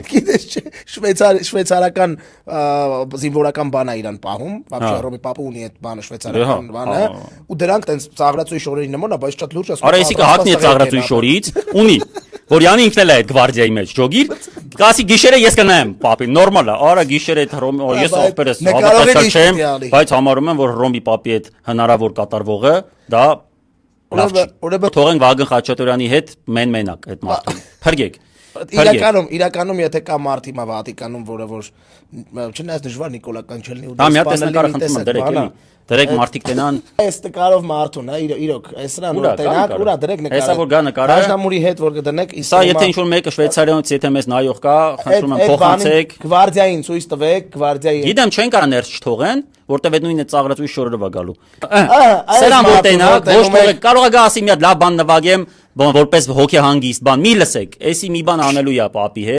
Գիտես չէ, շվեյցարական զինվորական բան է իրան պահում, вообще Ռոմի պապը ունի այդ բանը շվեյցարական բանը, ու դրանք տենց ծաղրացուի շորերի նման է, բայց շատ լուրջ է։ Արա իսիկը հատնի է ծաղրացուի շորից, ունի, որ յանի ինքն էլ է այդ գվարդիայի մեջ, ջոգիր, կասի գիշերը ես կնայեմ պապին, նորմալ է, արա գիշերը այդ Ռոմի, ես ողբերս հավատացյալ չեմ, բայց համարում եմ, որ Ռոմի պապի այդ հնարավոր կատարվողը դա լավ չի։ Թողենք Վագն Խաչատուրյանի հետ մենակ այդ մարդուն։ Փրկեք։ Իրականում եթե կա մարդ հիմա Վատիկանում, որը որ չնայած դժվար նիկոլական չլինի ու դա սպանել դրեք էլի։ Դրեք մարդիկ տենան։ Այս նկարով մարդուն, իրոք, այս նրան որ տենակ, ուրա դրեք նկարը։ Հեսա որ գա նկարը։ Դաշնամուրի հետ որ կդնեք, Սա եթե ինչ-որ մեկը Շվեյցարիայից եթե մեզ նայող կա, խնդրում եմ փոխանցեք։ Գվարդիային ցույց տվեք, գվարդիայի։ Գիտեմ չեն կարա ներս չթողեն, որտեվ այդ նույնը ծաղրացուի շորերը գալու։ Սերան որ տենակ, ոչ թողեք, կարող է գա ասի մի հատ լավ բան նվագեմ, որպես հոգեհանգիստ բան, մի լսեք, էսի մի բան անելու է պապի հետ։